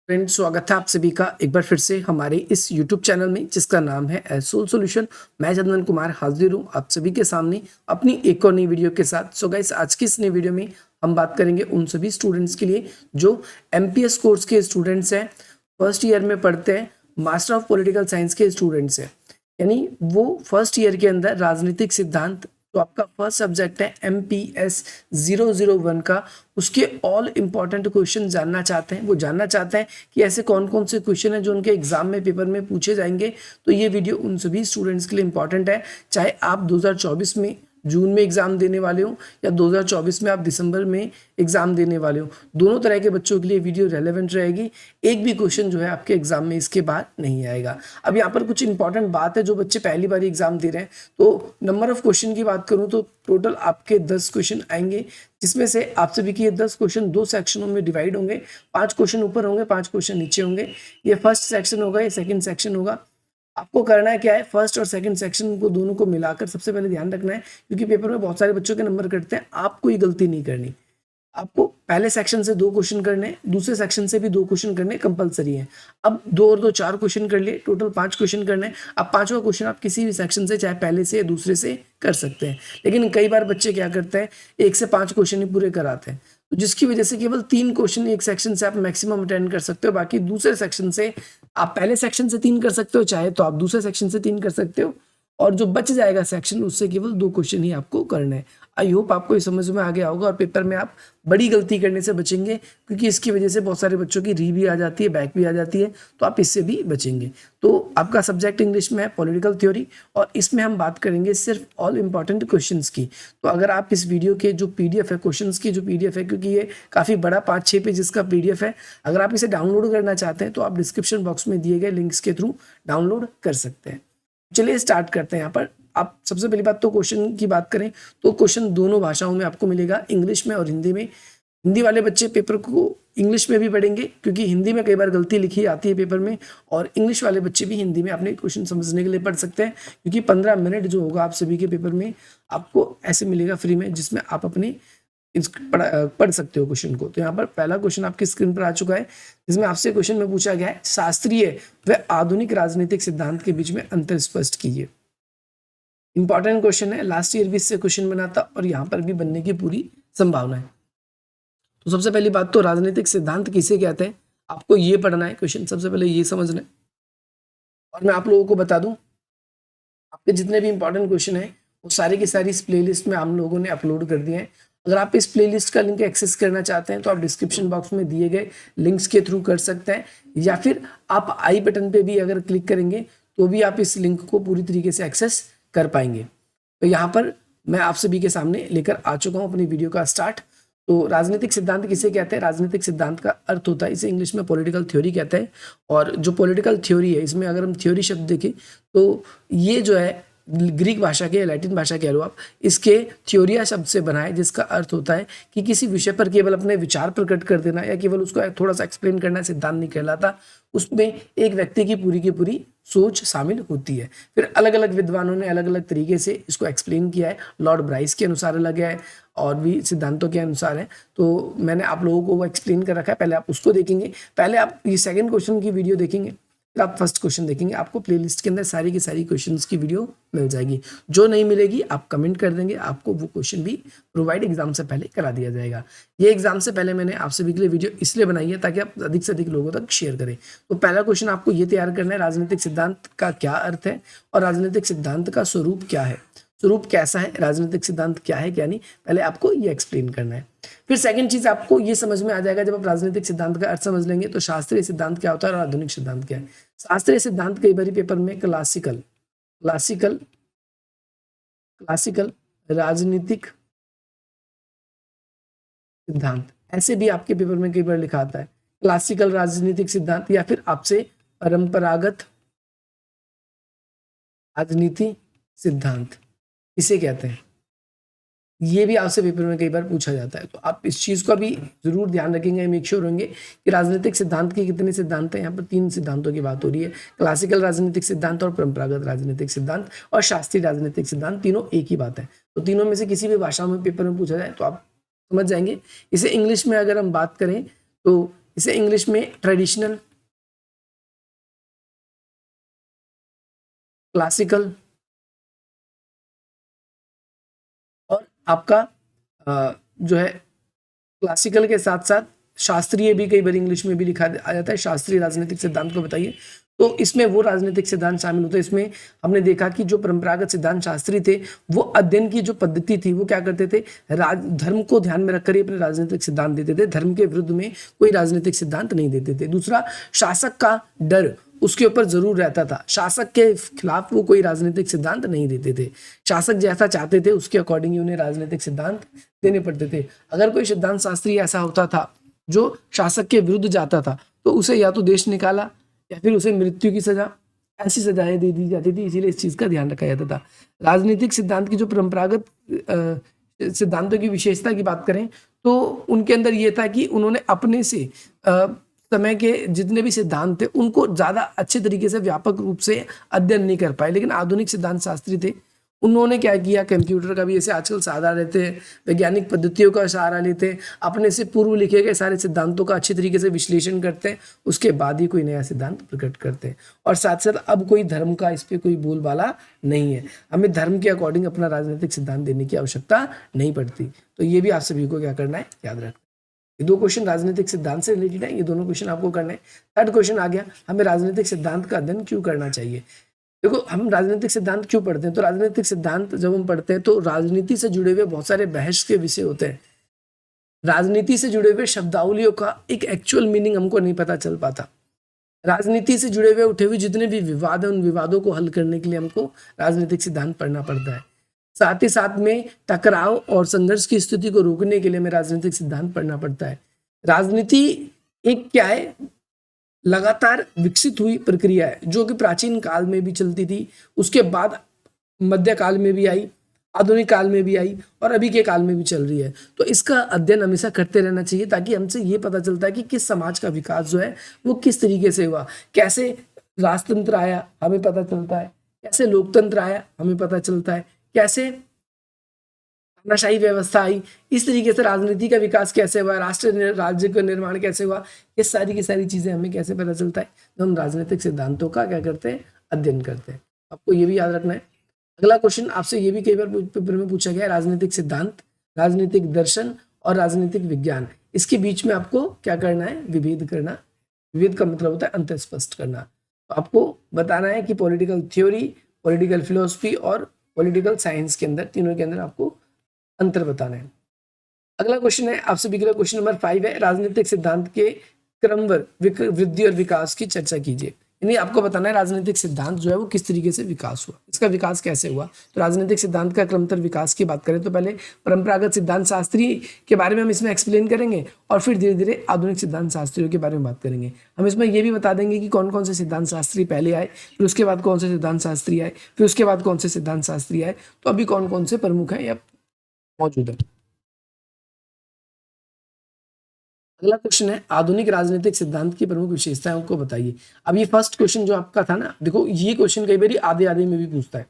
Friends, स्वागत है आप सभी का एक बार फिर से हमारे इस यूट्यूब चैनल में जिसका नाम है एसोल सॉल्यूशन। मैं चंदन कुमार हाजिर हूँ आप सभी के सामने अपनी एक और नई वीडियो के साथ। सो गाइस, आज की इस नई वीडियो में हम बात करेंगे उन सभी स्टूडेंट्स के लिए जो एमपीएस कोर्स के स्टूडेंट्स हैं, फर्स्ट ईयर में पढ़ते हैं, मास्टर ऑफ पॉलिटिकल साइंस के स्टूडेंट्स हैं। यानी वो फर्स्ट ईयर के अंदर राजनीतिक सिद्धांत, तो आपका फर्स्ट सब्जेक्ट है MPS 001 का, उसके ऑल इंपॉर्टेंट क्वेश्चन जानना चाहते हैं। वो जानना चाहते हैं कि ऐसे कौन कौन से क्वेश्चन हैं जो उनके एग्जाम में पेपर में पूछे जाएंगे। तो ये वीडियो उन सभी स्टूडेंट्स के लिए इंपॉर्टेंट है, चाहे आप 2024 में जून में एग्जाम देने वाले हो या 2024 में आप दिसंबर में एग्जाम देने वाले हो। दोनों तरह के बच्चों के लिए वीडियो रेलेवेंट रहेगी। एक भी क्वेश्चन जो है आपके एग्जाम में इसके बाद नहीं आएगा। अब यहाँ पर कुछ इंपॉर्टेंट बात है, जो बच्चे पहली बार एग्जाम दे रहे हैं, तो नंबर ऑफ क्वेश्चन की बात करूँ तो टोटल आपके 10 क्वेश्चन आएंगे, जिसमें से आप सभी के ये 10 क्वेश्चन 2 सेक्शनों में डिवाइड होंगे। 5 क्वेश्चन ऊपर होंगे, 5 क्वेश्चन नीचे होंगे। ये फर्स्ट सेक्शन होगा, ये सेकंड सेक्शन होगा। आपको करना है क्या है, फर्स्ट और सेकंड सेक्शन को दोनों को मिलाकर सबसे पहले ध्यान रखना है, क्योंकि पेपर में बहुत सारे बच्चों के नंबर कटते हैं। आपको ये गलती नहीं करनी। आपको पहले सेक्शन से 2 क्वेश्चन करने, दूसरे सेक्शन से भी 2 क्वेश्चन करने कंपलसरी है। अब 2 और 2 4 क्वेश्चन कर लिए, टोटल 5 क्वेश्चन करने। अब 5वां क्वेश्चन आप किसी भी सेक्शन से, चाहे पहले से या दूसरे से कर सकते हैं। लेकिन कई बार बच्चे क्या करते हैं, 1 से 5 क्वेश्चन ही पूरे कराते हैं, तो जिसकी वजह से केवल 3 क्वेश्चन एक सेक्शन से आप मैक्सिमम अटेंड कर सकते हो। बाकी दूसरे सेक्शन से आप पहले सेक्शन से 3 कर सकते हो, चाहे तो आप दूसरे सेक्शन से 3 कर सकते हो, और जो बच जाएगा सेक्शन उससे केवल 2 क्वेश्चन ही आपको करने हैं। आई होप आपको ये समझ में आ गया होगा और पेपर में आप बड़ी गलती करने से बचेंगे, क्योंकि इसकी वजह से बहुत सारे बच्चों की री भी आ जाती है, बैक भी आ जाती है, तो आप इससे भी बचेंगे। तो आपका सब्जेक्ट इंग्लिश में है पॉलिटिकल थ्योरी, और इसमें हम बात करेंगे सिर्फ ऑल इंपॉर्टेंट क्वेश्चंस की। तो अगर आप इस वीडियो के जो PDF है, क्वेश्चंस की जो PDF है, क्योंकि ये काफ़ी बड़ा 5-6 पेजेस का PDF है, अगर आप इसे डाउनलोड करना चाहते हैं तो आप डिस्क्रिप्शन बॉक्स में दिए गए लिंक्स के थ्रू डाउनलोड कर सकते हैं। चलिए स्टार्ट करते हैं। यहाँ पर आप सबसे पहली बात तो क्वेश्चन की बात करें तो क्वेश्चन दोनों भाषाओं में आपको मिलेगा, इंग्लिश में और हिंदी में। हिंदी वाले बच्चे पेपर को इंग्लिश में भी पढ़ेंगे, क्योंकि हिंदी में कई बार गलती लिखी आती है पेपर में, और इंग्लिश वाले बच्चे भी हिंदी में अपने क्वेश्चन समझने के लिए पढ़ सकते हैं, क्योंकि 15 मिनट जो होगा आप सभी के पेपर में आपको ऐसे मिलेगा फ्री में, जिसमें आप अपने पढ़ सकते हो क्वेश्चन को। तो यहाँ पर पहला क्वेश्चन आपकी स्क्रीन पर आ चुका है, जिसमें आपसे क्वेश्चन में पूछा गया है, शास्त्रीय व आधुनिक राजनीतिक सिद्धांत के बीच में अंतर स्पष्ट कीजिए। इंपॉर्टेंट क्वेश्चन है, लास्ट ईयर भी इससे क्वेश्चन बना था और यहाँ पर भी बनने की पूरी संभावना है। तो सबसे पहली बात तो राजनीतिक सिद्धांत किसे कहते हैं, आपको ये पढ़ना है क्वेश्चन, सबसे पहले ये समझना है। और मैं आप लोगों को बता दूं, आपके जितने भी इंपॉर्टेंट क्वेश्चन है वो सारी की सारी इस प्लेलिस्ट में हम लोगों ने अपलोड कर दिए हैं। अगर आप इस प्लेलिस्ट का लिंक एक्सेस करना चाहते हैं तो आप डिस्क्रिप्शन बॉक्स में दिए गए लिंक्स के थ्रू कर सकते हैं, या फिर आप आई बटन पे भी अगर क्लिक करेंगे तो भी आप इस लिंक को पूरी तरीके से एक्सेस कर पाएंगे। तो यहाँ पर मैं आप सभी के सामने लेकर आ चुका हूँ अपनी वीडियो का स्टार्ट। तो राजनीतिक सिद्धांत किसे कहते हैं, राजनीतिक सिद्धांत का अर्थ होता है, इसे इंग्लिश में पॉलिटिकल थ्योरी कहते हैं। और जो पॉलिटिकल थ्योरी है, इसमें अगर हम थ्योरी शब्द देखें तो ये जो है ग्रीक भाषा के, लैटिन भाषा कह लो आप, इसके थ्योरिया शब्द से बना है, जिसका अर्थ होता है कि किसी विषय पर केवल अपने विचार प्रकट कर देना या केवल उसको थोड़ा सा एक्सप्लेन करना सिद्धांत नहीं कहलाता। उसमें एक व्यक्ति की पूरी सोच शामिल होती है। फिर अलग अलग विद्वानों ने अलग अलग तरीके से इसको एक्सप्लेन किया है। लॉर्ड ब्राइस के अनुसार अलग है और भी सिद्धांतों के अनुसार है, तो मैंने आप लोगों को वो एक्सप्लेन कर रखा है, पहले आप उसको देखेंगे। पहले आप ये सेकंड क्वेश्चन की वीडियो देखेंगे, फिर आप फर्स्ट क्वेश्चन देखेंगे। आपको प्लेलिस्ट के अंदर सारी की सारी क्वेश्चंस की वीडियो मिल जाएगी। जो नहीं मिलेगी आप कमेंट कर देंगे, आपको वो क्वेश्चन भी प्रोवाइड एग्जाम से पहले करा दिया जाएगा। ये एग्जाम से पहले मैंने आप सभी के लिए वीडियो इसलिए बनाई है ताकि आप अधिक से अधिक लोगों तक शेयर करें। तो पहला क्वेश्चन आपको ये तैयार करना है, राजनीतिक सिद्धांत का क्या अर्थ है और राजनीतिक सिद्धांत का स्वरूप क्या है, स्वरूप कैसा है, राजनीतिक सिद्धांत क्या है क्या नहीं, पहले आपको ये एक्सप्लेन करना है। फिर सेकंड चीज आपको ये समझ में आ जाएगा, जब आप राजनीतिक सिद्धांत का अर्थ समझ लेंगे तो शास्त्रीय सिद्धांत क्या होता है और आधुनिक सिद्धांत क्या है। शास्त्रीय सिद्धांत कई बार पेपर में क्लासिकल राजनीतिक सिद्धांत ऐसे भी आपके पेपर में कई बार लिखा आता है, क्लासिकल राजनीतिक सिद्धांत, या फिर आपसे परंपरागत राजनीति सिद्धांत इसे कहते हैं। ये भी आपसे पेपर में कई बार पूछा जाता है, तो आप इस चीज का भी जरूर ध्यान रखेंगे, मेक श्योर होंगे कि राजनीतिक सिद्धांत के कितने सिद्धांत हैं। यहाँ पर 3 सिद्धांतों की बात हो रही है, क्लासिकल राजनीतिक सिद्धांत और परंपरागत राजनीतिक सिद्धांत और शास्त्रीय राजनीतिक सिद्धांत, तीनों एक ही बात है। तो तीनों में से किसी भी भाषा में पेपर में पूछा जाए तो आप समझ जाएंगे। इसे इंग्लिश में अगर हम बात करें तो इसे इंग्लिश में ट्रेडिशनल, क्लासिकल और आपका जो है क्लासिकल के साथ साथ शास्त्रीय भी कई बार इंग्लिश में भी लिखा आ जाता है। शास्त्रीय राजनीतिक सिद्धांत को बताइए। तो इसमें वो राजनीतिक सिद्धांत शामिल होते हैं। इसमें हमने देखा कि जो परंपरागत सिद्धांत शास्त्री थे वो अध्ययन की जो पद्धति थी वो क्या करते थे, धर्म को ध्यान में रखकर ही अपने राजनीतिक सिद्धांत देते थे, धर्म के विरुद्ध में कोई राजनीतिक सिद्धांत नहीं देते थे। दूसरा, शासक का डर उसके ऊपर जरूर रहता था, शासक के खिलाफ वो कोई राजनीतिक सिद्धांत नहीं देते थे। शासक जैसा चाहते थे उसके अकॉर्डिंग ही उन्हें राजनीतिक सिद्धांत देने पड़ते थे। अगर कोई सिद्धांत शास्त्री ऐसा होता था जो शासक के विरुद्ध जाता था तो उसे या तो देश निकाला या फिर उसे मृत्यु की सजा, ऐसी सजाएं दे दी जाती थी। इसीलिए इस चीज का ध्यान रखा जाता था। राजनीतिक सिद्धांत की जो परंपरागत सिद्धांतों की विशेषता की बात करें तो उनके अंदर ये था कि उन्होंने अपने से समय के जितने भी सिद्धांत थे उनको ज्यादा अच्छे तरीके से व्यापक रूप से अध्ययन नहीं कर पाए। लेकिन आधुनिक सिद्धांत शास्त्री थे, उन्होंने क्या किया, कंप्यूटर का भी ऐसे आजकल सहारा लेते हैं, वैज्ञानिक पद्धतियों का सहारा लेते हैं, अपने से पूर्व लिखे गए सारे सिद्धांतों का अच्छी तरीके से विश्लेषण करते हैं, उसके बाद ही कोई नया सिद्धांत प्रकट करते हैं। और साथ साथ अब कोई धर्म का इस पर कोई बोलबाला नहीं है, हमें धर्म के अकॉर्डिंग अपना राजनीतिक सिद्धांत देने की आवश्यकता नहीं पड़ती। तो ये भी आप सभी को क्या करना है, याद रखना। ये दो क्वेश्चन राजनीतिक सिद्धांत से रिलेटेड है, ये दोनों क्वेश्चन आपको करने हैं। थर्ड क्वेश्चन आ गया, हमें राजनीतिक सिद्धांत का अध्ययन क्यों करना चाहिए। देखो, हम राजनीतिक सिद्धांत क्यों पढ़ते हैं, तो राजनीतिक सिद्धांत जब हम पढ़ते हैं तो राजनीति से जुड़े हुए बहुत सारे बहस के विषय होते हैं। राजनीति से जुड़े हुए शब्दावलियों का एक एक्चुअल मीनिंग हमको नहीं पता चल पाता। राजनीति से जुड़े हुए उठे हुए जितने भी विवाद है उन विवादों को हल करने के लिए हमको राजनीतिक सिद्धांत पढ़ना पड़ता है। साथ ही साथ में टकराव और संघर्ष की स्थिति को रोकने के लिए हमें राजनीतिक सिद्धांत पढ़ना पड़ता है। राजनीति एक क्या है, लगातार विकसित हुई प्रक्रिया है जो कि प्राचीन काल में भी चलती थी, उसके बाद मध्य काल में भी आई, आधुनिक काल में भी आई और अभी के काल में भी चल रही है। तो इसका अध्ययन हमेशा करते रहना चाहिए ताकि हमसे ये पता चलता है कि किस समाज का विकास जो है वो किस तरीके से हुआ, कैसे राजतंत्र आया हमें पता चलता है, कैसे लोकतंत्र आया हमें पता चलता है, कैसे तानाशाही व्यवस्था आई, इस तरीके से राजनीति का विकास कैसे हुआ, राज्य का निर्माण कैसे हुआ, ये सारी की सारी चीजें हमें कैसे पता चलता है, तो हम राजनीतिक सिद्धांतों का क्या करते हैं, अध्ययन करते हैं। आपको ये भी याद रखना है। अगला क्वेश्चन आपसे ये भी कई बार पेपर में पूछा गया है, राजनीतिक सिद्धांत, राजनीतिक दर्शन और राजनीतिक विज्ञान, इसके बीच में आपको क्या करना है, विभेद करना। विभेद का मतलब होता है अंतर स्पष्ट करना। तो आपको बताना है कि पॉलिटिकल थ्योरी, पॉलिटिकल फिलोसफी और पॉलिटिकल साइंस के अंदर, तीनों के अंदर आपको अंतर बताना है। अगला क्वेश्चन है आपसे भी, क्वेश्चन नंबर 5 है, राजनीतिक सिद्धांत के क्रमवार वृद्धि और विकास की चर्चा कीजिए। यानी आपको बताना है राजनीतिक सिद्धांत जो है वो किस तरीके से विकास हुआ, इसका विकास कैसे हुआ। तो राजनीतिक सिद्धांत का क्रमतर विकास की बात करें तो पहले परंपरागत सिद्धांत शास्त्री के बारे में हम इसमें एक्सप्लेन करेंगे और फिर धीरे धीरे आधुनिक सिद्धांत शास्त्रियों के बारे में बात करेंगे। हम इसमें ये भी बता देंगे कि कौन कौन से सिद्धांत शास्त्री पहले आए, फिर उसके बाद कौन से सिद्धांत शास्त्री आए, फिर उसके बाद कौन से सिद्धांत शास्त्री आए, तो अभी कौन कौन से प्रमुख हैं या मौजूद है। अगला क्वेश्चन है, आधुनिक राजनीतिक सिद्धांत की प्रमुख विशेषताएं को बताइए। अब ये फर्स्ट क्वेश्चन जो आपका था ना, देखो ये क्वेश्चन कई बार आधे आधे में भी पूछता है।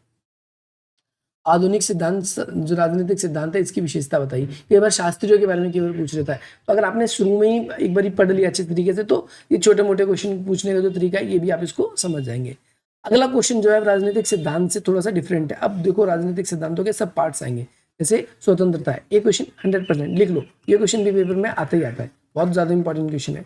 आधुनिक सिद्धांत जो राजनीतिक सिद्धांत है इसकी विशेषता बताइए। कई बार शास्त्रियों के बारे में केवल पूछ लेता है, तो अगर आपने शुरू में ही एक बार पढ़ लिया अच्छे तरीके से तो ये छोटे मोटे क्वेश्चन पूछने का जो तरीका है ये भी आप इसको समझ जाएंगे। अगला क्वेश्चन जो है राजनीतिक सिद्धांत से थोड़ा सा डिफरेंट है। अब देखो राजनीतिक सिद्धांतों के सब पार्ट्स आएंगे, जैसे स्वतंत्रता है, ये क्वेश्चन 100% लिख लो, ये क्वेश्चन भी पेपर में आता ही आता है, बहुत ज्यादा इंपॉर्टेंट क्वेश्चन है।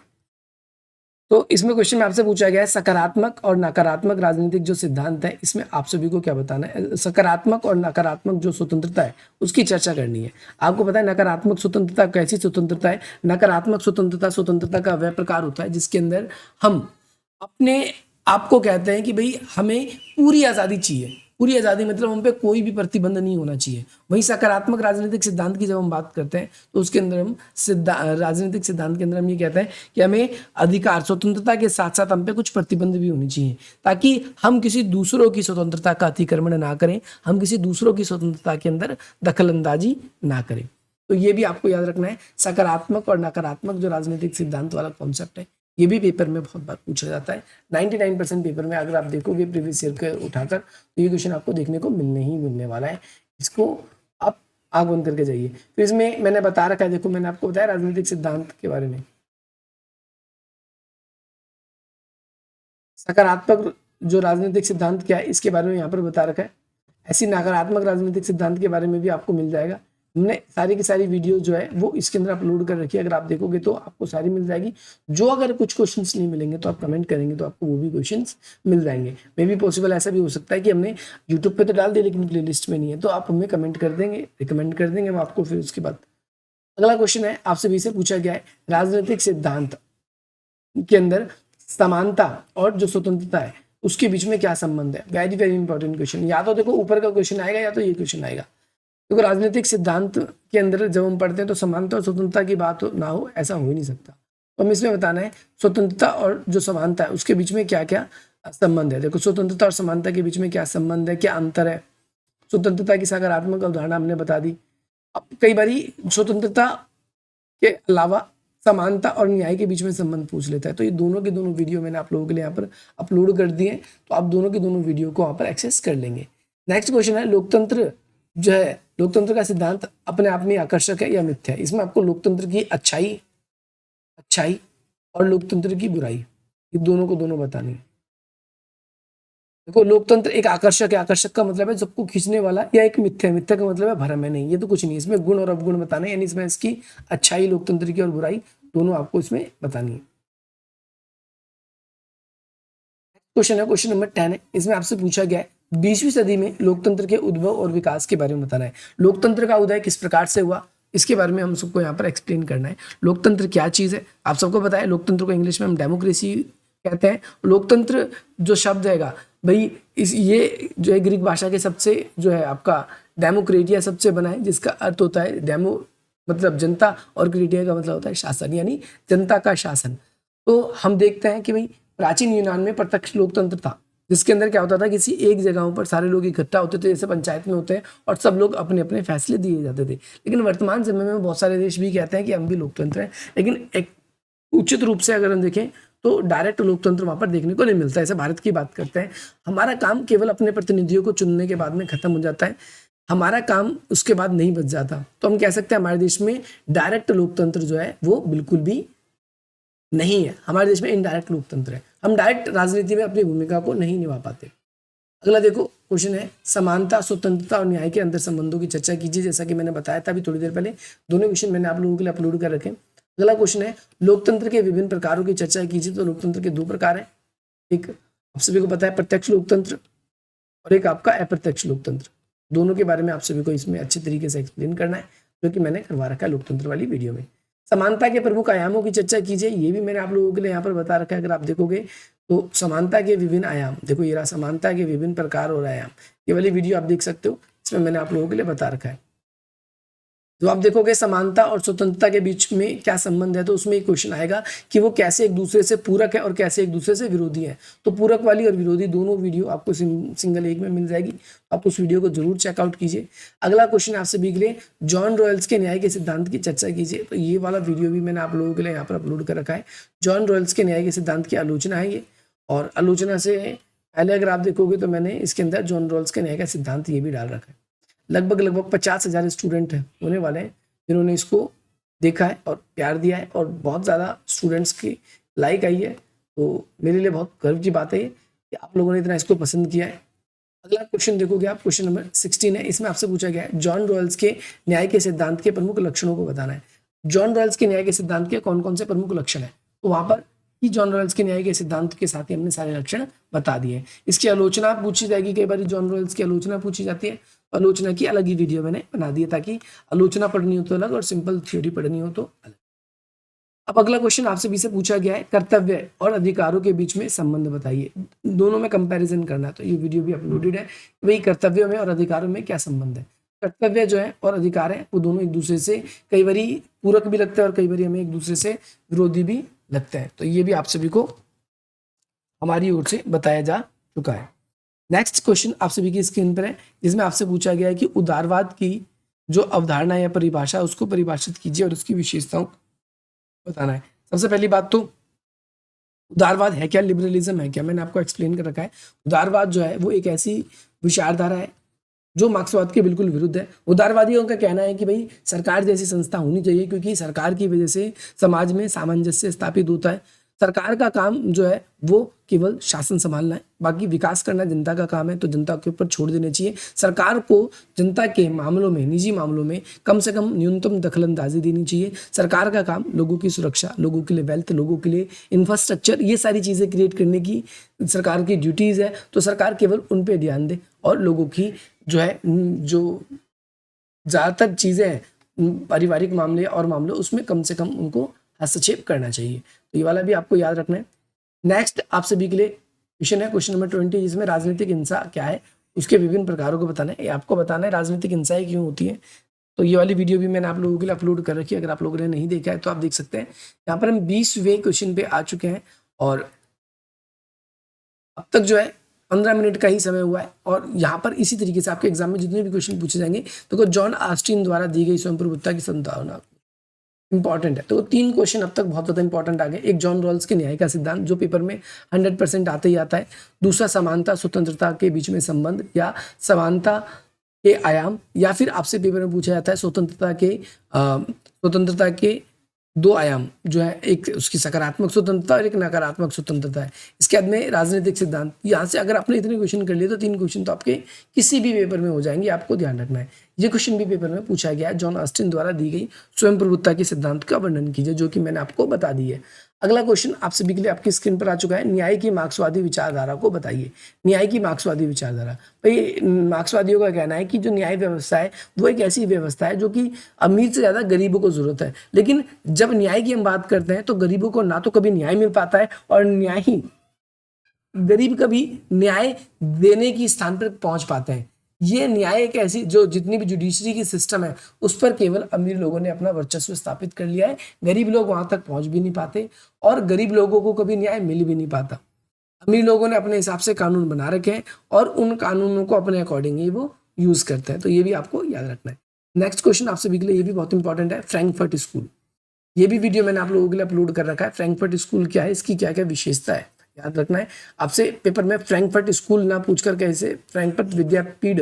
तो इसमें क्वेश्चन में आपसे पूछा गया है सकारात्मक और नकारात्मक राजनीतिक जो सिद्धांत है इसमें आप सभी को क्या बताना है, सकारात्मक और नकारात्मक जो स्वतंत्रता है उसकी चर्चा करनी है। आपको पता है नकारात्मक स्वतंत्रता कैसी स्वतंत्रता है। नकारात्मक स्वतंत्रता का वह प्रकार होता है जिसके अंदर हम अपने आपको कहते हैं कि भाई हमें पूरी आज़ादी चाहिए, पूरी आज़ादी मतलब हम पे कोई भी प्रतिबंध नहीं होना चाहिए। वहीं सकारात्मक राजनीतिक सिद्धांत की जब हम बात करते हैं तो उसके अंदर हम राजनीतिक सिद्धांत के अंदर हम ये कहते हैं कि हमें अधिकार स्वतंत्रता के साथ साथ हम पे कुछ प्रतिबंध भी होने चाहिए ताकि हम किसी दूसरों की स्वतंत्रता का अतिक्रमण ना करें, हम किसी दूसरों की स्वतंत्रता के अंदर दखलंदाजी ना करें। तो ये भी आपको याद रखना है, सकारात्मक और नकारात्मक जो राजनीतिक सिद्धांत वाला कॉन्सेप्ट है ये भी पेपर में बहुत बार पूछा जाता है। 99% पेपर में अगर आप देखोगे प्रीवियस ईयर के उठाकर तो ये क्वेश्चन आपको देखने को मिलने ही मिलने वाला है। इसको आप आंख बंद करके जाइए। फिर इसमें मैंने बता रखा है, देखो मैंने आपको बताया राजनीतिक सिद्धांत के बारे में, सकारात्मक जो राजनीतिक सिद्धांत क्या है इसके बारे में यहाँ पर बता रखा है। ऐसी नकारात्मक राजनीतिक सिद्धांत के बारे में भी आपको मिल जाएगा। हमने सारी की सारी वीडियो जो है वो इसके अंदर अपलोड कर रखी है, अगर आप देखोगे तो आपको सारी मिल जाएगी। जो अगर कुछ क्वेश्चंस नहीं मिलेंगे तो आप कमेंट करेंगे तो आपको वो भी क्वेश्चंस मिल जाएंगे। मे भी पॉसिबल ऐसा भी हो सकता है कि हमने यूट्यूब पे तो डाल दिया लेकिन प्लेलिस्ट में नहीं है, तो आप हमें कमेंट कर देंगे, रिकमेंड कर देंगे हम आपको। फिर उसके बाद अगला क्वेश्चन है आपसे भी से पूछा गया है, राजनीतिक सिद्धांत के अंदर समानता और जो स्वतंत्रता है उसके बीच में क्या संबंध है। Very very important question. या तो देखो ऊपर का क्वेश्चन आएगा या तो ये क्वेश्चन आएगा। देखो राजनीतिक सिद्धांत के अंदर जब हम पढ़ते हैं तो समानता और स्वतंत्रता की बात ना हो, ऐसा हो ही नहीं सकता। तो हमें इसमें बताना है स्वतंत्रता और जो समानता है उसके बीच में क्या क्या संबंध है। देखो स्वतंत्रता और समानता के बीच में क्या संबंध है, क्या अंतर है। स्वतंत्रता की सकारात्मक अवधारणा हमने बता दी। अब कई बार स्वतंत्रता के अलावा समानता और न्याय के बीच में संबंध पूछ लेता है, तो ये दोनों के दोनों वीडियो मैंने आप लोगों के लिए यहाँ पर अपलोड कर दिए, तो आप दोनों के दोनों वीडियो को वहाँ पर एक्सेस कर लेंगे। नेक्स्ट क्वेश्चन है, लोकतंत्र जो है, लोकतंत्र का सिद्धांत अपने आप में आकर्षक है या मिथ्या है। इसमें आपको लोकतंत्र की अच्छाई और लोकतंत्र की बुराई, ये दोनों को दोनों बतानी है। देखो लोकतंत्र एक आकर्षक है, आकर्षक का मतलब है सबको खींचने वाला, या एक मिथ्या, मिथ्या का मतलब है भ्रम है, नहीं ये तो कुछ नहीं। इसमें गुण और अवगुण बताने, यानी इसमें इसकी अच्छाई लोकतंत्र की और बुराई दोनों आपको इसमें बतानी है। क्वेश्चन है क्वेश्चन नंबर 10 है, इसमें आपसे पूछा गया है 20वीं सदी में लोकतंत्र के उद्भव और विकास के बारे में बताना है। लोकतंत्र का उदय किस प्रकार से हुआ इसके बारे में हम सबको यहाँ पर एक्सप्लेन करना है। लोकतंत्र क्या चीज है आप सबको पता है, लोकतंत्र को इंग्लिश में हम डेमोक्रेसी कहते हैं। लोकतंत्र जो शब्द है भाई ये जो है ग्रीक भाषा के सबसे जो है आपका डेमोक्रेटिया सबसे बना है, जिसका अर्थ होता है डेमो मतलब जनता और क्रेटिया का मतलब होता है शासन, यानी जनता का शासन। तो हम देखते हैं कि भाई प्राचीन यूनान में प्रत्यक्ष लोकतंत्र था, जिसके अंदर क्या होता था, किसी एक जगहों पर सारे लोग इकट्ठा होते थे जैसे पंचायत में होते हैं और सब लोग अपने अपने फैसले दिए जाते थे। लेकिन वर्तमान समय में बहुत सारे देश भी कहते हैं कि हम भी लोकतंत्र हैं, लेकिन एक उचित रूप से अगर हम देखें तो डायरेक्ट लोकतंत्र वहां पर देखने को नहीं मिलता। ऐसे भारत की बात करते हैं, हमारा काम केवल अपने प्रतिनिधियों को चुनने के बाद में खत्म हो जाता है, हमारा काम उसके बाद नहीं बच जाता। तो हम कह सकते हैं हमारे देश में डायरेक्ट लोकतंत्र जो है वो बिल्कुल भी नहीं है, हमारे देश में इनडायरेक्ट लोकतंत्र है। हम डायरेक्ट राजनीति में अपनी भूमिका को नहीं निभा पाते। अगला देखो क्वेश्चन है, समानता, स्वतंत्रता और न्याय के अंतर संबंधों की चर्चा कीजिए। जैसा कि मैंने बताया था अभी थोड़ी देर पहले, दोनों क्वेश्चन मैंने आप लोगों के लिए अपलोड कर रखे। अगला क्वेश्चन है, लोकतंत्र के विभिन्न प्रकारों की चर्चा कीजिए। तो लोकतंत्र के दो प्रकार है, एक आप सभी को पता है प्रत्यक्ष लोकतंत्र और एक आपका अप्रत्यक्ष लोकतंत्र। दोनों के बारे में आप सभी को इसमें अच्छे तरीके से एक्सप्लेन करना है, जो कि मैंने करवा रखा है लोकतंत्र वाली वीडियो में। समानता के प्रमुख आयामों की चर्चा कीजिए, ये भी मैंने आप लोगों के लिए यहाँ पर बता रखा है। अगर आप देखोगे तो समानता के विभिन्न आयाम, देखो ये रहा समानता के विभिन्न प्रकार और आयाम, ये वाली वीडियो आप देख सकते हो, इसमें मैंने आप लोगों के लिए बता रखा है। तो आप देखोगे समानता और स्वतंत्रता के बीच में क्या संबंध है, तो उसमें एक क्वेश्चन आएगा कि वो कैसे एक दूसरे से पूरक है और कैसे एक दूसरे से विरोधी है। तो पूरक वाली और विरोधी दोनों वीडियो आपको सिंगल एक में मिल जाएगी, आप उस वीडियो को जरूर चेकआउट कीजिए। अगला क्वेश्चन आपसे भी के लिए, जॉन रॉयल्स के न्याय के सिद्धांत की चर्चा कीजिए। तो ये वाला वीडियो भी मैंने आप लोगों के लिए यहाँ पर अपलोड कर रखा है। जॉन रॉयल्स के न्याय के सिद्धांत की आलोचना है ये, और आलोचना से पहले अगर आप देखोगे तो मैंने इसके अंदर जॉन रॉयल्स के न्याय का सिद्धांत ये भी डाल रखा है। लगभग 50,000 स्टूडेंट होने वाले हैं जिन्होंने इसको देखा है और प्यार दिया है, और बहुत ज़्यादा स्टूडेंट्स की लाइक आई है। तो मेरे लिए बहुत गर्व की बात है कि आप लोगों ने इतना इसको पसंद किया है। अगला क्वेश्चन देखोगे आप, क्वेश्चन नंबर 16 है, इसमें आपसे पूछा गया है जॉन रॉयल्स के न्याय के सिद्धांत के प्रमुख लक्षणों को बताना है। जॉन रॉयल्स के न्याय के सिद्धांत के कौन कौन से प्रमुख लक्षण है, तो वहां पर ही जॉन रॉयल्स के न्याय के सिद्धांत के साथ ही हमने सारे लक्षण बता दिए। इसकी आलोचना पूछी जाएगी, कई बार जॉन रॉयल्स की आलोचना पूछी जाती है, आलोचना की अलग ही वीडियो मैंने बना दी है, ताकि आलोचना पढ़नी हो तो अलग और सिंपल थ्योरी पढ़नी हो तो अलग। अब अगला क्वेश्चन आपसे भी से पूछा गया है, कर्तव्य और अधिकारों के बीच में संबंध बताइए। दोनों में कंपैरिजन करना है, तो ये वीडियो भी अपलोडेड है। वही कर्तव्यों में और अधिकारों में क्या संबंध है। कर्तव्य जो है और अधिकार है वो दोनों एक दूसरे से कई बार पूरक भी लगते हैं और कई बार हमें एक दूसरे से विरोधी भी लगते हैं। तो ये भी आप सभी को हमारी ओर से बताया जा चुका है। नेक्स्ट क्वेश्चन आप सभी की स्क्रीन पर है, जिसमें आपसे पूछा गया है कि उदारवाद की जो अवधारणा या परिभाषा उसको परिभाषित कीजिए और उसकी विशेषताओं बताना है। सबसे पहली बात तो उदारवाद है क्या, लिबरलिज्म है क्या, मैंने आपको एक्सप्लेन कर रखा है। उदारवाद जो है वो एक ऐसी विचारधारा है जो मार्क्सवाद के बिल्कुल विरुद्ध है। उदारवादियों का कहना है कि भाई सरकार जैसी संस्था होनी चाहिए, क्योंकि सरकार की वजह से समाज में सामंजस्य स्थापित होता है, सरकार का काम जो है वो केवल शासन संभालना है, बाकी विकास करना जनता का काम है, तो जनता के ऊपर छोड़ देने चाहिए। सरकार को जनता के मामलों में, निजी मामलों में कम से कम न्यूनतम दखलंदाजी देनी चाहिए। सरकार का काम लोगों की सुरक्षा, लोगों के लिए वेल्थ, लोगों के लिए इंफ्रास्ट्रक्चर, ये सारी चीज़ें क्रिएट करने की सरकार की ड्यूटीज़ है। तो सरकार केवल उन पे ध्यान दे और लोगों की जो है जो ज़्यादातर चीज़ें हैं पारिवारिक मामले और मामले, उसमें कम से कम उनको हस्तक्षेप करना चाहिए। तो ये वाला भी आपको याद रखना है। नेक्स्ट आप सभी के लिए क्वेश्चन है, क्वेश्चन नंबर 20, जिसमें राजनीतिक हिंसा क्या है, उसके विभिन्न प्रकारों को बताना है। ये आपको बताना है राजनीतिक हिंसाएं क्यों होती है। तो ये वाली वीडियो भी मैंने आप लोगों के लिए अपलोड कर रखी है, अगर आप लोगों ने नहीं देखा है तो आप देख सकते हैं। यहाँ पर हम 20वें क्वेश्चन पे आ चुके हैं और अब तक जो है 15 मिनट का ही समय हुआ है। और यहाँ पर इसी तरीके से आपके एग्जाम में जितने भी क्वेश्चन पूछे जाएंगे, तो जॉन ऑस्टिन द्वारा दी गई स्वयं प्रभुत्ता की संभावना इंपॉर्टेंट है। तो 3 क्वेश्चन अब तक बहुत ज़्यादा इंपॉर्टेंट आ गए। एक जॉन रॉल्स के न्याय का सिद्धांत, जो पेपर में 100% आते ही आता है। दूसरा समानता स्वतंत्रता के बीच में संबंध या समानता के आयाम, या फिर आपसे पेपर में पूछा जाता है स्वतंत्रता के 2 आयाम जो है, एक उसकी सकारात्मक स्वतंत्रता और एक नकारात्मक स्वतंत्रता है। इसके बाद में राजनीतिक सिद्धांत। यहाँ से अगर आपने इतने क्वेश्चन कर लिए तो 3 क्वेश्चन तो आपके किसी भी पेपर में हो जाएंगे, आपको ध्यान रखना है। ये क्वेश्चन भी पेपर में पूछा गया है, जॉन ऑस्टिन द्वारा दी गई स्वयं प्रभुत्ता के सिद्धांत का वर्णन कीजिए, जो कि मैंने आपको बता दी है। अगला क्वेश्चन आप सभी के लिए आपकी स्क्रीन पर आ चुका है, न्याय की मार्क्सवादी विचारधारा को बताइए। न्याय की मार्क्सवादी विचारधारा, भाई मार्क्सवादियों का कहना है कि जो न्याय व्यवस्था है वो एक ऐसी व्यवस्था है जो कि अमीर से ज़्यादा गरीबों को जरूरत है। लेकिन जब न्याय की हम बात करते हैं तो गरीबों को ना तो कभी न्याय मिल पाता है, और गरीब कभी न्याय देने की स्थान पर पहुंच पाते हैं। ये न्याय एक ऐसी, जो जितनी भी जुडिशरी की सिस्टम है उस पर केवल अमीर लोगों ने अपना वर्चस्व स्थापित कर लिया है। गरीब लोग वहां तक पहुंच भी नहीं पाते और गरीब लोगों को कभी न्याय मिल भी नहीं पाता। अमीर लोगों ने अपने हिसाब से कानून बना रखे हैं और उन कानूनों को अपने अकॉर्डिंग ही वो यूज करते हैं। तो ये भी आपको याद रखना है। नेक्स्ट क्वेश्चन आप सभी के लिए ये भी बहुत इंपॉर्टेंट है, फ्रैंकफर्ट स्कूल। ये भी वीडियो मैंने आप लोगों के लिए अपलोड कर रखा है। फ्रैंकफर्ट स्कूल क्या है, इसकी क्या क्या विशेषता है, याद रखना है। आपसे पेपर में फ्रैंकफर्ट स्कूल ना पूछकर कैसे फ्रैंकफर्ट विद्यापीठ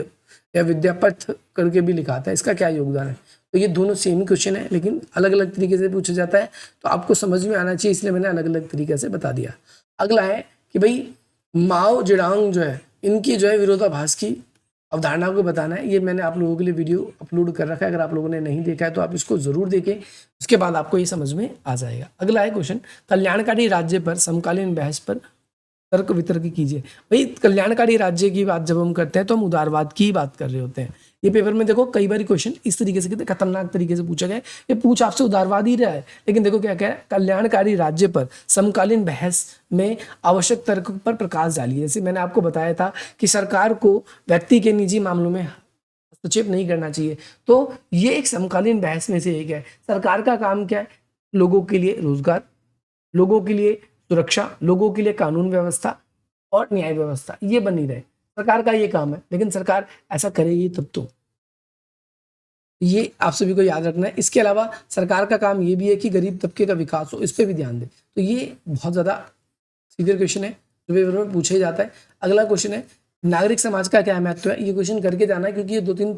या विद्यापथ करके भी लिखा था, इसका क्या योगदान है। तो ये दोनों सेम ही क्वेश्चन है, लेकिन अलग अलग तरीके से पूछा जाता है, तो आपको समझ में आना चाहिए, इसलिए मैंने अलग अलग तरीके से बता दिया। अगला है कि भाई माओ जेडोंग जो है, इनकी जो है विरोधाभास की अवधारणा को बताना है। ये मैंने आप लोगों के लिए वीडियो अपलोड कर रखा है, अगर आप लोगों ने नहीं देखा है तो आप इसको जरूर देखें, उसके बाद आपको ये समझ में आ जाएगा। अगला है क्वेश्चन, कल्याणकारी राज्य पर समकालीन बहस पर तर्क वितर्क कीजिए। भाई कल्याणकारी राज्य की बात जब हम करते हैं तो हम उदारवाद की बात कर रहे होते हैं। ये पेपर में देखो कई बार क्वेश्चन इस तरीके से, कितने खतरनाक तरीके से पूछा गया है। ये पूछ आपसे उदारवाद ही रहा है, लेकिन देखो क्या कह रहा है, कल्याणकारी राज्य पर समकालीन बहस में आवश्यक तर्क पर प्रकाश डालिए। जैसे मैंने आपको बताया था कि सरकार को व्यक्ति के निजी मामलों में हस्तक्षेप नहीं करना चाहिए, तो ये एक समकालीन बहस में से एक है। सरकार का काम क्या है, लोगों के लिए रोजगार, लोगों के लिए सुरक्षा, लोगों के लिए कानून व्यवस्था और न्याय व्यवस्था, ये बनी रहे। सरकार का ये काम है, लेकिन सरकार ऐसा करेगी तब तो, ये आप सभी को याद रखना है। इसके अलावा सरकार का काम ये भी है कि गरीब तबके का विकास हो, इस पर भी ध्यान दे। तो ये बहुत ज्यादा सीवियर क्वेश्चन है जो पेपर में पूछा ही जाता है। अगला क्वेश्चन है, नागरिक समाज का क्या महत्व है। ये क्वेश्चन करके जाना है, क्योंकि ये 2-3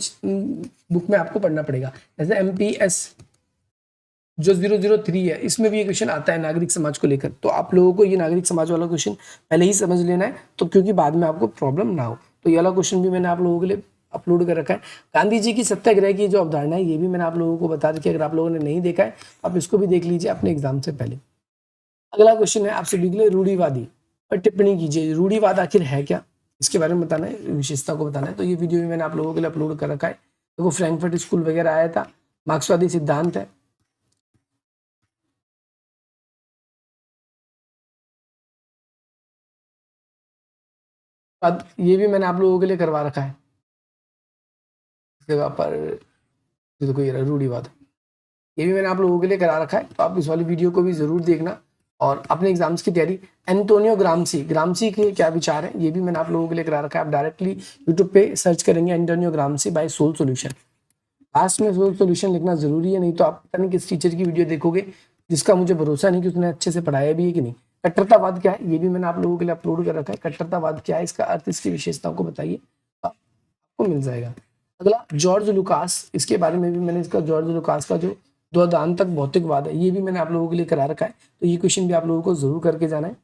बुक में आपको पढ़ना पड़ेगा। जैसे MPS जो 003 है, इसमें भी ये क्वेश्चन आता है नागरिक समाज को लेकर, तो आप लोगों को ये नागरिक समाज वाला क्वेश्चन पहले ही समझ लेना है, तो क्योंकि बाद में आपको प्रॉब्लम ना हो। तो ये वाला क्वेश्चन भी मैंने आप लोगों के लिए अपलोड कर रखा है। गांधी जी की सत्याग्रह की जो अवधारणा है, ये भी मैंने आप लोगों को बता रखी है। अगर आप लोगों ने नहीं देखा है आप इसको भी देख लीजिए अपने एग्जाम से पहले। अगला क्वेश्चन है आप सभी के लिए, रूढ़िवादी पर टिप्पणी कीजिए। रूढ़िवाद आखिर है क्या, इसके बारे में बताना है, विशेषता को बताना है। तो ये वीडियो भी मैंने आप लोगों के लिए अपलोड कर रखा है। देखो फ्रैंकफर्ट स्कूल वगैरह आया था, मार्क्सवादी सिद्धांत है, ये भी मैंने आप लोगों के लिए करवा रखा है। इस जगह पर देखो ये रूढ़िवाद, ये भी मैंने आप लोगों के लिए करा रखा है, तो आप इस वाली वीडियो को भी जरूर देखना और अपने एग्जाम्स की तैयारी। एंटोनियो ग्रामसी के क्या विचार है, ये भी मैंने आप लोगों के लिए करा रखा है। आप डायरेक्टली यूट्यूब पे सर्च करेंगे Antonio Gramsci by soul solution, last में सोल सॉल्यूशन लिखना जरूरी है, नहीं तो आप पता नहीं किस टीचर की वीडियो देखोगे जिसका मुझे भरोसा नहीं कि उसने अच्छे से पढ़ाया भी है कि नहीं। कट्टरतावाद क्या है, ये भी मैंने आप लोगों के लिए अपलोड कर रखा है। कट्टरतावाद क्या है, इसका अर्थ, इसकी विशेषताओं को बताइए, आपको मिल जाएगा। अगला जॉर्ज लुकास, इसके बारे में भी मैंने इसका जॉर्ज लुकास का जो द्वैधांतक भौतिकवाद है, ये भी मैंने आप लोगों के लिए करा रखा है, तो ये क्वेश्चन भी आप लोगों को जरूर करके जाना है।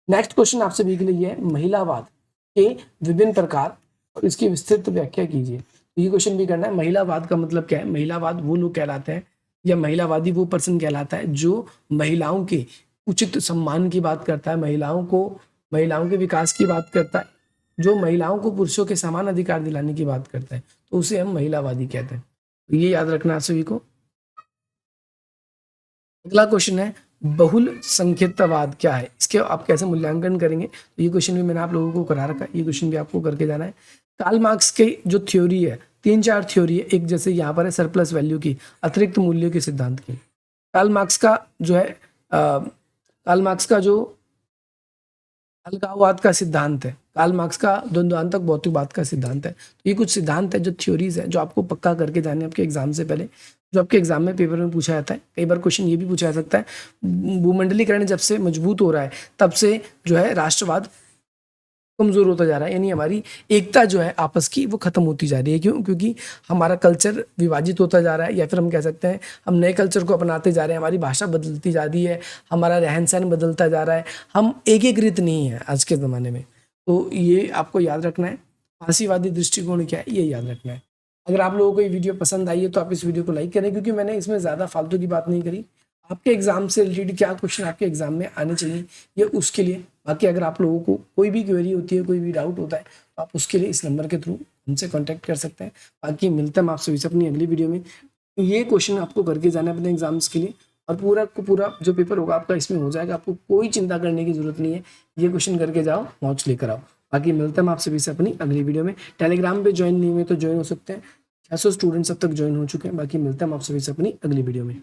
नेक्स्ट क्वेश्चन आप सभी के लिए ये है, महिलावाद के विभिन्न प्रकार और इसकी विस्तृत व्याख्या कीजिए। तो ये क्वेश्चन भी करना है। महिलावाद का मतलब क्या है? महिलावाद वो लोग कहलाते हैं या महिलावादी वो पर्सन कहलाता है जो महिलाओं के उचित सम्मान की बात करता है, महिलाओं के विकास की बात करता है, जो महिलाओं को पुरुषों के समान अधिकार दिलाने की बात करता है, तो उसे हम महिलावादी कहते हैं। तो ये याद रखना आप सभी को। अगला क्वेश्चन है, बहुल संख्यितवाद क्या है, इसके आप कैसे मूल्यांकन करेंगे? तो ये क्वेश्चन भी मैंने आप लोगों को करा रखा है, ये क्वेश्चन भी आपको करके जाना है। कार्ल मार्क्स की जो थ्योरी है, 3-4 थ्योरी है, एक जैसे यहाँ पर है सरप्लस वैल्यू की, अतिरिक्त मूल्यों के सिद्धांत की। कार्ल मार्क्स का जो है कार्ल मार्क्स का जो अलगाववाद का सिद्धांत है, कार्ल मार्क्स का द्वंद्वात्मक भौतिकवाद का सिद्धांत है। तो ये कुछ सिद्धांत है, जो थ्योरीज है, जो आपको पक्का करके जाने हैं आपके एग्जाम से पहले, जो आपके एग्जाम में पेपर में पूछा जाता है। कई बार क्वेश्चन ये भी पूछा जा सकता है, भूमंडलीकरण जब से मजबूत हो रहा है तब से जो है राष्ट्रवाद कमजोर होता जा रहा है, यानी हमारी एकता जो है आपस की वो खत्म होती जा रही है। क्यों? क्योंकि हमारा कल्चर विभाजित होता जा रहा है, या फिर हम कह सकते हैं हम नए कल्चर को अपनाते जा रहे हैं, हमारी भाषा बदलती जा रही है, हमारा रहन सहन बदलता जा रहा है, हम एकीकृत नहीं है आज के ज़माने में। तो ये आपको याद रखना है। फांसीवादी दृष्टिकोण क्या है, ये याद रखना है। अगर आप लोगों को ये वीडियो पसंद आई है तो आप इस वीडियो को लाइक करें, क्योंकि मैंने इसमें ज़्यादा फालतू की बात नहीं करी। आपके एग्जाम से रिलेटेड क्या क्वेश्चन आपके एग्जाम में आने चाहिए, ये उसके लिए। बाकी अगर आप लोगों को कोई भी क्वेरी होती है, कोई भी डाउट होता है, तो आप उसके लिए इस नंबर के थ्रू हमसे कांटेक्ट कर सकते हैं। बाकी मिलते हैं हम आपसे अपनी अगली वीडियो में। ये क्वेश्चन आपको करके जाना है अपने एग्जाम्स के लिए, और पूरा को पूरा जो पेपर होगा आपका इसमें हो जाएगा, आपको कोई चिंता करने की जरूरत नहीं है। ये क्वेश्चन करके जाओ, नोट्स लेकर आओ। बाकी मिलते हैं हम आपसे अपनी अगली वीडियो में। टेलीग्राम पे ज्वाइन नहीं हुए तो ज्वाइन हो सकते हैं, 600 स्टूडेंट्स अब तक ज्वाइन हो चुके हैं। बाकी मिलते हैं हम आपसे अपनी अगली वीडियो में।